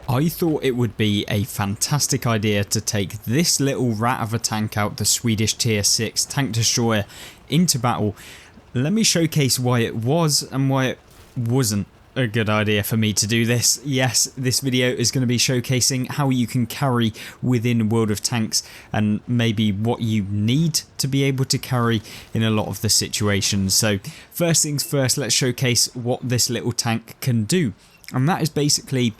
I thought it would be a fantastic idea to take this little rat of a tank out, the Swedish tier 6 tank destroyer, into battle. Let me showcase why it was and why it wasn't a good idea for me to do this. Yes, this video is going to be showcasing how you can carry within World of Tanks and maybe what you need to be able to carry in a lot of the situations. So first things first, let's showcase what this little tank can do. And that is basically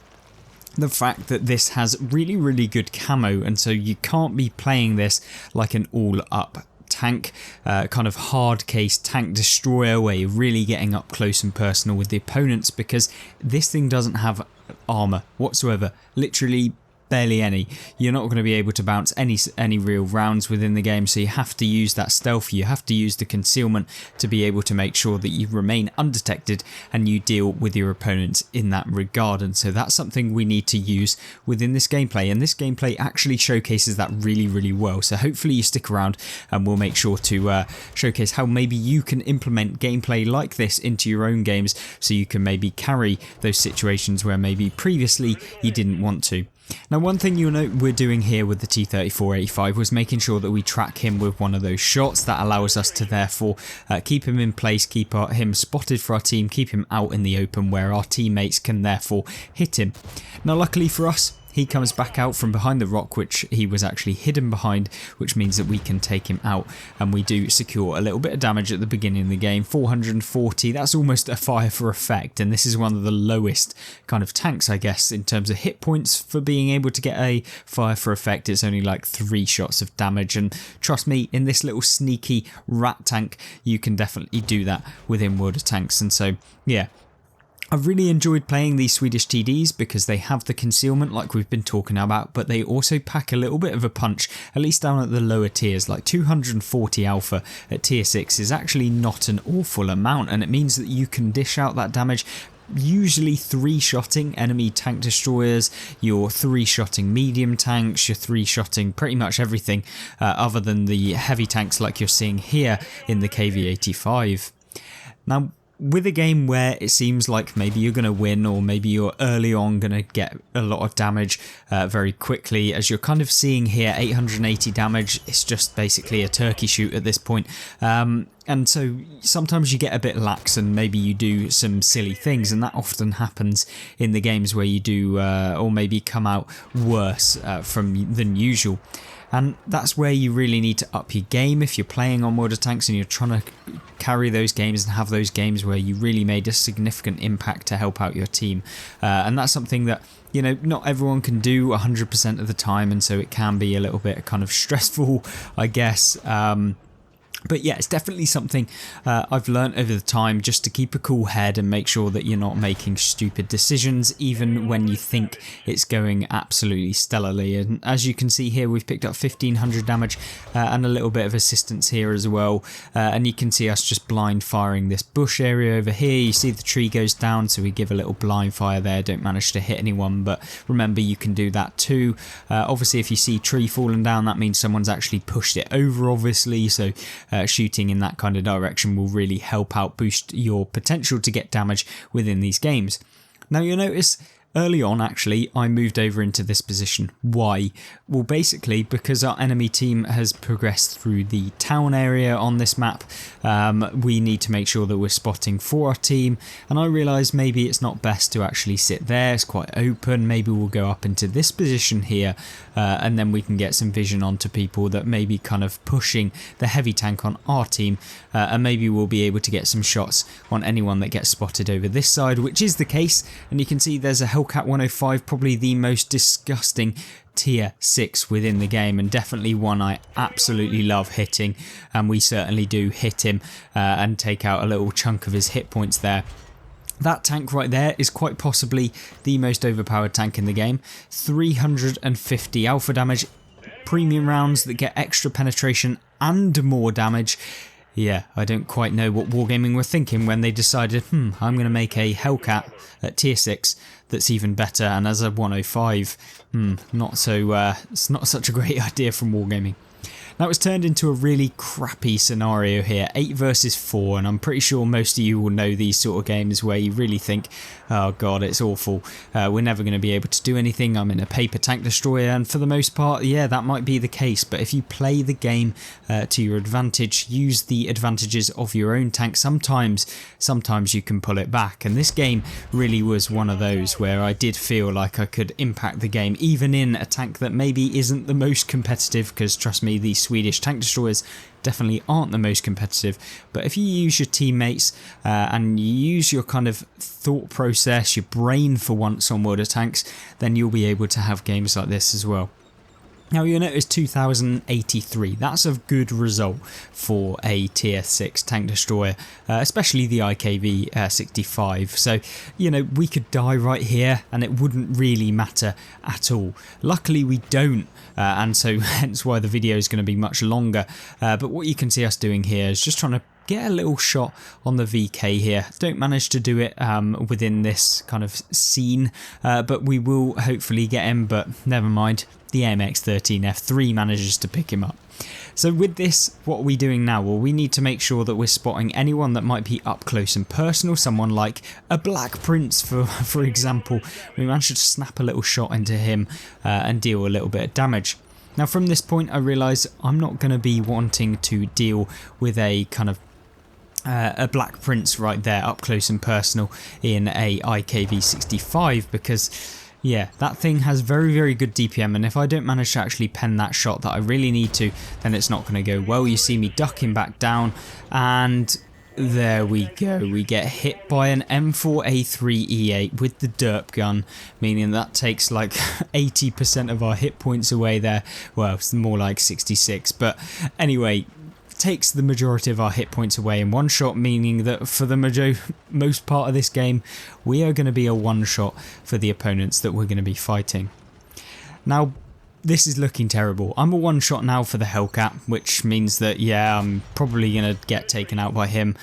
the fact that this has really good camo, and so you can't be playing this like an all up tank, kind of hard case tank destroyer where you're really getting up close and personal with the opponents, because this thing doesn't have armor whatsoever, literally barely any. You're not going to be able to bounce any real rounds within the game, so you have to use that stealth, you have to use the concealment to be able to make sure that you remain undetected and you deal with your opponents in that regard. And so that's something we need to use within this gameplay, and this gameplay actually showcases that really well. So hopefully you stick around and we'll make sure to showcase how maybe you can implement gameplay like this into your own games, so you can maybe carry those situations where maybe previously you didn't want to. Now, one thing you'll note we're doing here with the T-34-85 was making sure that we track him with one of those shots that allows us to therefore keep him in place, keep him spotted for our team, keep him out in the open where our teammates can therefore hit him. Now, luckily for us, he comes back out from behind the rock, which he was actually hidden behind, which means that we can take him out, and we do secure a little bit of damage at the beginning of the game. 440, that's almost a fire for effect, and this is one of the lowest kind of tanks, I guess, in terms of hit points for being able to get a fire for effect. It's only like 3 shots of damage, and trust me, in this little sneaky rat tank, you can definitely do that within World of Tanks. And so, yeah, I've really enjoyed playing these Swedish TDs because they have the concealment like we've been talking about, but they also pack a little bit of a punch, at least down at the lower tiers. Like 240 alpha at tier 6 is actually not an awful amount, and it means that you can dish out that damage, usually 3-shotting enemy tank destroyers, you're 3-shotting medium tanks, you're 3-shotting pretty much everything other than the heavy tanks like you're seeing here in the KV-85. Now, with a game where it seems like maybe you're going to win, or maybe you're early on going to get a lot of damage very quickly, as you're kind of seeing here, 880 damage, it's just basically a turkey shoot at this point. And so sometimes you get a bit lax and maybe you do some silly things, and that often happens in the games where you do or maybe come out worse than usual. And that's where you really need to up your game if you're playing on World of Tanks and you're trying to carry those games and have those games where you really made a significant impact to help out your team. And that's something that, you know, not everyone can do 100% of the time, and so it can be a little bit kind of stressful, I guess. But yeah, it's definitely something I've learnt over the time, just to keep a cool head and make sure that you're not making stupid decisions even when you think it's going absolutely stellarly. And as you can see here, we've picked up 1500 damage and a little bit of assistance here as well. And you can see us just blind firing this bush area over here. You see the tree goes down, so we give a little blind fire there, don't manage to hit anyone, but remember you can do that too. Obviously if you see tree falling down, that means someone's actually pushed it over, obviously, so shooting in that kind of direction will really help out boost your potential to get damage within these games. Now you'll notice early on, actually, I moved over into this position. Why? Well, basically because our enemy team has progressed through the town area on this map. We need to make sure that we're spotting for our team, and I realised maybe it's not best to actually sit there, it's quite open. Maybe we'll go up into this position here, and then we can get some vision onto people that may be kind of pushing the heavy tank on our team, and maybe we'll be able to get some shots on anyone that gets spotted over this side, which is the case. And you can see there's a Hellcat 105, probably the most disgusting tier 6 within the game, and definitely one I absolutely love hitting, and we certainly do hit him and take out a little chunk of his hit points there. That tank right there is quite possibly the most overpowered tank in the game. 350 alpha damage, premium rounds that get extra penetration and more damage. Yeah, I don't quite know what Wargaming were thinking when they decided, I'm going to make a Hellcat at tier 6 that's even better, and as a 105, it's not such a great idea from Wargaming. Now it's turned into a really crappy scenario here, 8 versus 4, and I'm pretty sure most of you will know these sort of games where you really think, oh god, it's awful, we're never going to be able to do anything, I'm in a paper tank destroyer, and for the most part, yeah, that might be the case, but if you play the game to your advantage, use the advantages of your own tank, sometimes you can pull it back, and this game really was one of those where I did feel like I could impact the game, even in a tank that maybe isn't the most competitive, because trust me, these Swedish tank destroyers definitely aren't the most competitive, but if you use your teammates and you use your kind of thought process, your brain for once on World of Tanks, then you'll be able to have games like this as well. Now you'll notice 2083, that's a good result for a tier 6 tank destroyer, especially the IKV 65, so you know, we could die right here and it wouldn't really matter at all. Luckily we don't, and so hence why the video is going to be much longer, but what you can see us doing here is just trying to get a little shot on the VK here. Don't manage to do it within this kind of scene, but we will hopefully get him, but never mind. The AMX-13F3 manages to pick him up. So with this, what are we doing now? Well, we need to make sure that we're spotting anyone that might be up close and personal, someone like a Black Prince for example. We managed to snap a little shot into him and deal a little bit of damage. Now from this point I realise I'm not going to be wanting to deal with a kind of a Black Prince right there up close and personal in a IKV 65 because yeah, that thing has very good DPM, and if I don't manage to actually pen that shot that I really need to, then it's not going to go well. You see me ducking back down, and there we go. We get hit by an M4A3E8 with the derp gun, meaning that takes like 80% of our hit points away there. Well, it's more like 66, but anyway, takes the majority of our hit points away in one shot, meaning that for the most part of this game we are going to be a one shot for the opponents that we're going to be fighting. Now this is looking terrible. I'm a one shot now for the Hellcat, which means that yeah, I'm probably going to get taken out by him.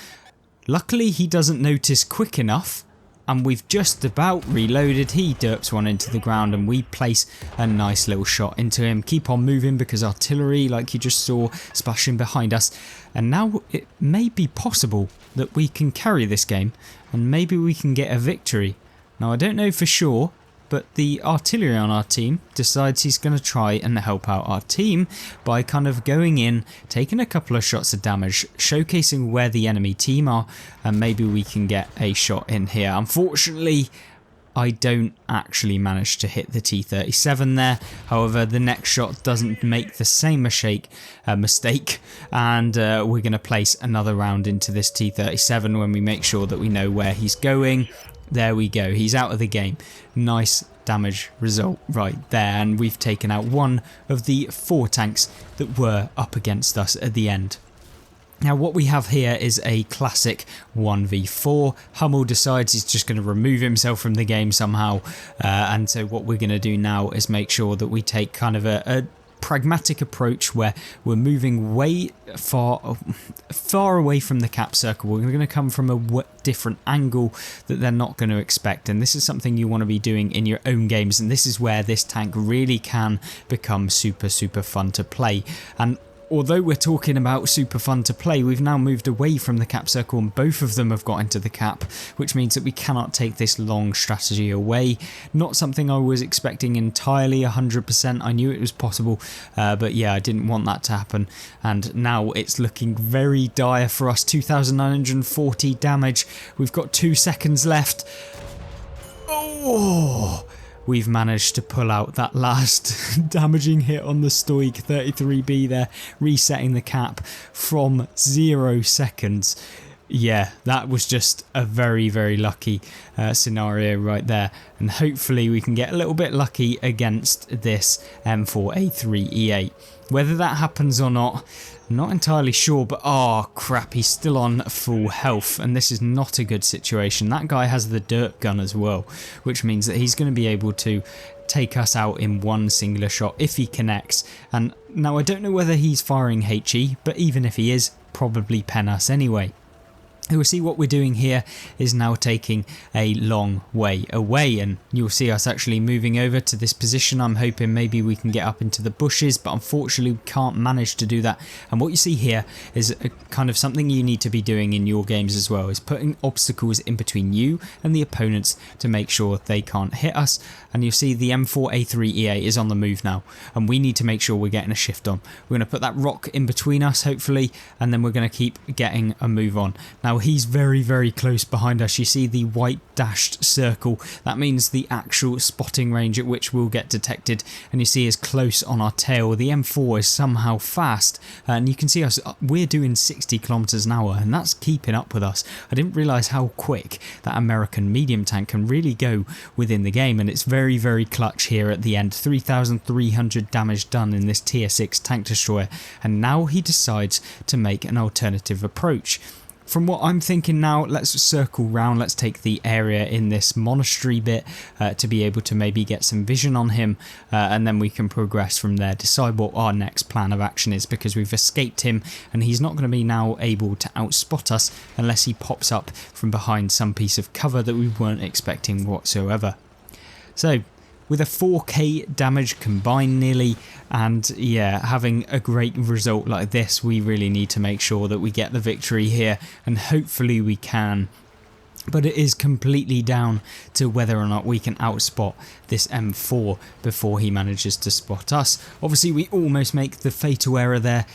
Luckily he doesn't notice quick enough, and we've just about reloaded. He derps one into the ground and we place a nice little shot into him. Keep on moving because artillery, like you just saw, splashing behind us. And now it may be possible that we can carry this game and maybe we can get a victory. Now I don't know for sure, but the artillery on our team decides he's going to try and help out our team by kind of going in, taking a couple of shots of damage, showcasing where the enemy team are, and maybe we can get a shot in here. Unfortunately, I don't actually manage to hit the T-37 there. However, the next shot doesn't make the same mistake, and we're going to place another round into this T-37 when we make sure that we know where he's going. There we go, he's out of the game. Nice damage result right there, and we've taken out one of the 4 tanks that were up against us at the end. Now what we have here is a classic 1v4. Hummel decides he's just going to remove himself from the game somehow, and so what we're going to do now is make sure that we take kind of a pragmatic approach where we're moving way far away from the cap circle. We're going to come from a different angle that they're not going to expect, and this is something you want to be doing in your own games, and this is where this tank really can become super fun to play. And although we're talking about super fun to play, we've now moved away from the cap circle and both of them have got into the cap, which means that we cannot take this long strategy away. Not something I was expecting entirely 100%. I knew it was possible, but yeah, I didn't want that to happen, and now it's looking very dire for us. 2,940 damage. We've got 2 seconds left. Oh! We've managed to pull out that last damaging hit on the Stoic 33B there, resetting the cap from 0 seconds. Yeah, that was just a very lucky scenario right there, and hopefully we can get a little bit lucky against this M4A3E8. Whether that happens or not, not entirely sure, but oh crap, he's still on full health, and this is not a good situation. That guy has the dirt gun as well, which means that he's going to be able to take us out in one singular shot if he connects. And now I don't know whether he's firing HE, but even if he is, probably pen us anyway. You will see what we're doing here is now taking a long way away, and you'll see us actually moving over to this position. I'm hoping maybe we can get up into the bushes, but unfortunately we can't manage to do that. And what you see here is a kind of something you need to be doing in your games as well, is putting obstacles in between you and the opponents to make sure they can't hit us. And you'll see the M4A3EA is on the move now, and we need to make sure we're getting a shift on. We're going to put that rock in between us hopefully, and then we're going to keep getting a move on. Now he's very close behind us. You see the white dashed circle, that means the actual spotting range at which we'll get detected, and you see is close on our tail. The M4 is somehow fast, and you can see us, we're doing 60 kilometers an hour, and that's keeping up with us. I didn't realize how quick that American medium tank can really go within the game, and it's very clutch here at the end. 3,300 damage done in this tier 6 tank destroyer, and now he decides to make an alternative approach. From what I'm thinking now, let's circle round, let's take the area in this monastery bit to be able to maybe get some vision on him, and then we can progress from there, decide what our next plan of action is, because we've escaped him and he's not going to be now able to outspot us unless he pops up from behind some piece of cover that we weren't expecting whatsoever. So with a 4k damage combined nearly, and yeah, having a great result like this, we really need to make sure that we get the victory here, and hopefully we can. But it is completely down to whether or not we can outspot this M4 before he manages to spot us. Obviously we almost make the fatal error there,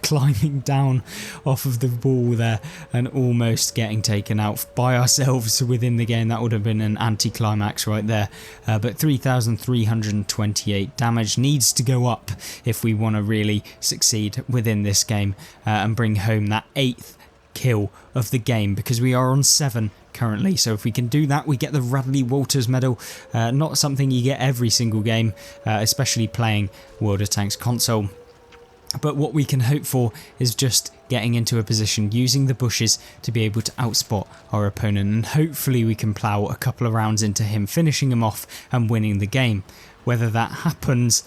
climbing down off of the wall there and almost getting taken out by ourselves within the game. That would have been an anticlimax right there, but 3,328 damage needs to go up if we want to really succeed within this game and bring home that 8th kill of the game, because we are on 7 currently. So if we can do that, we get the Radley Walters medal. Not something you get every single game, especially playing World of Tanks console. But what we can hope for is just getting into a position using the bushes to be able to outspot our opponent, and hopefully we can plough a couple of rounds into him, finishing him off and winning the game. Whether that happens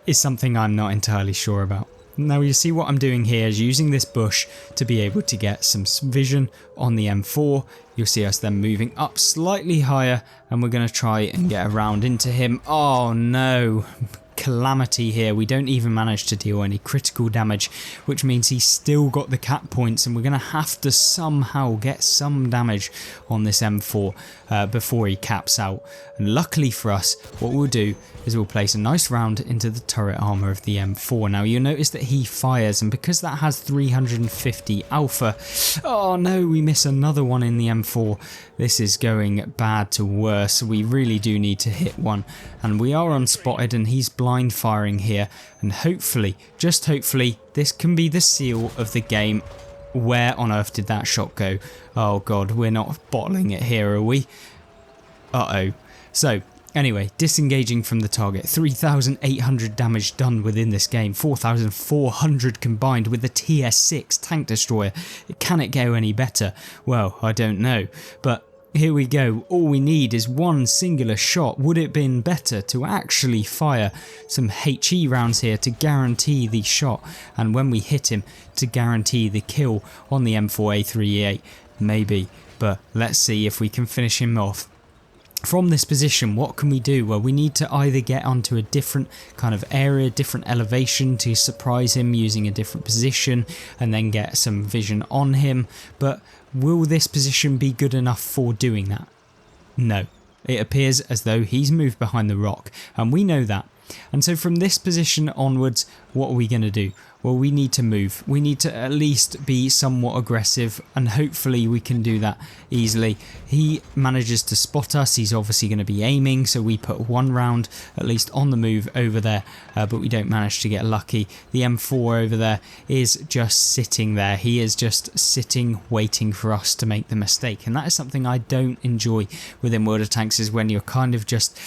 is something I'm not entirely sure about. Now you see what I'm doing here is using this bush to be able to get some vision on the M4. You'll see us then moving up slightly higher, and we're going to try and get around into him. Oh no! Calamity here. We don't even manage to deal any critical damage, which means he's still got the cap points, and we're going to have to somehow get some damage on this M4 before he caps out. And luckily for us, what we'll do is we'll place a nice round into the turret armor of the M4. Now you'll notice that he fires, and because that has 350 alpha, oh no, we miss another one in the M4. This is going bad to worse. We really do need to hit one, and we are unspotted, and he's blind firing here, and hopefully, just hopefully, this can be the seal of the game. Where on earth did that shot go? Oh god, we're not bottling it here, are we? Uh-oh. So anyway, disengaging from the target, 3,800 damage done within this game, 4,400 combined with the tier 6 tank destroyer. Can it go any better? Well, I don't know, but here we go. All we need is one singular shot. Would it have been better to actually fire some HE rounds here to guarantee the shot, and when we hit him to guarantee the kill on the M4A3E8? Maybe, but let's see if we can finish him off. From this position, what can we do? Well, we need to either get onto a different kind of area, different elevation to surprise him using a different position, and then get some vision on him. But will this position be good enough for doing that? No. It appears as though he's moved behind the rock, and we know that. And so from this position onwards, what are we going to do? Well, we need to move. We need to at least be somewhat aggressive, and hopefully we can do that easily. He manages to spot us. He's obviously going to be aiming, so we put one round at least on the move over there, but we don't manage to get lucky. The M4 over there is just sitting there. He is just sitting, waiting for us to make the mistake, and that is something I don't enjoy within World of Tanks, is when you're kind of just,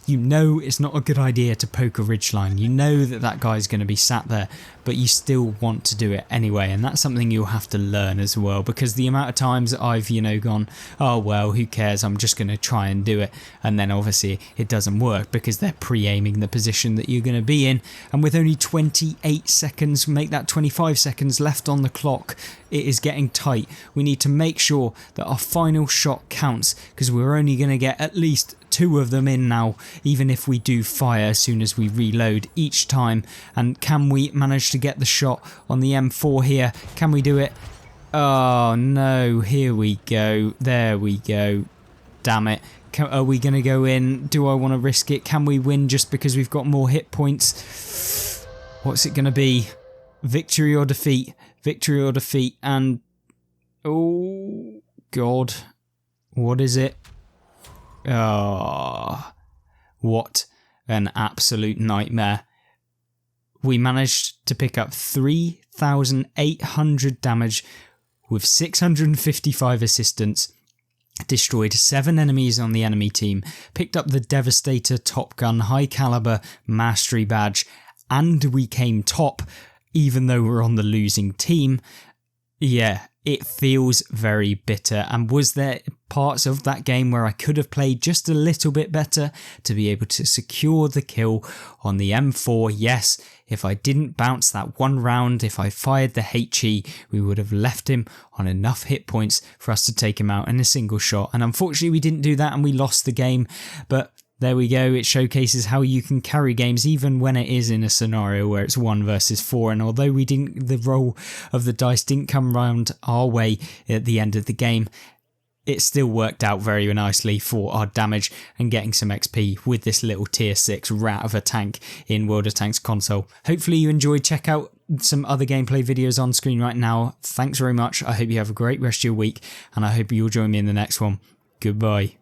you know, it's not a good idea to poker ridgeline. You know that that guy's going to be sat there, but you still want to do it anyway, and that's something you'll have to learn as well, because the amount of times I've, you know, gone, oh well, who cares, I'm just going to try and do it, and then obviously it doesn't work because they're pre-aiming the position that you're going to be in, and with only 28 seconds, make that 25 seconds left on the clock, it is getting tight. We need to make sure that our final shot counts, because we're only going to get at least 2 of them in now, even if we do fire as soon as we reload each time. And can we manage to get the shot on the M4 here? Can we do it? Oh no, here we go. There we go. Damn it. Are we going to go in? Do I want to risk it? Can we win just because we've got more hit points? What's it going to be? Victory or defeat? Victory or defeat? And oh god, what is it? Oh, what an absolute nightmare. We managed to pick up 3,800 damage with 655 assistance, destroyed 7 enemies on the enemy team, picked up the Devastator Top Gun High Caliber Mastery Badge, and we came top even though we're on the losing team. Yeah, it feels very bitter. And was there parts of that game where I could have played just a little bit better to be able to secure the kill on the M4? Yes, if I didn't bounce that one round, if I fired the HE, we would have left him on enough hit points for us to take him out in a single shot. And unfortunately we didn't do that and we lost the game. But there we go, it showcases how you can carry games even when it is in a scenario where it's 1 versus 4, and although the roll of the dice didn't come round our way at the end of the game, it still worked out very nicely for our damage and getting some XP with this little tier 6 rat of a tank in World of Tanks console. Hopefully you enjoyed. Check out some other gameplay videos on screen right now. Thanks very much, I hope you have a great rest of your week, and I hope you'll join me in the next one. Goodbye.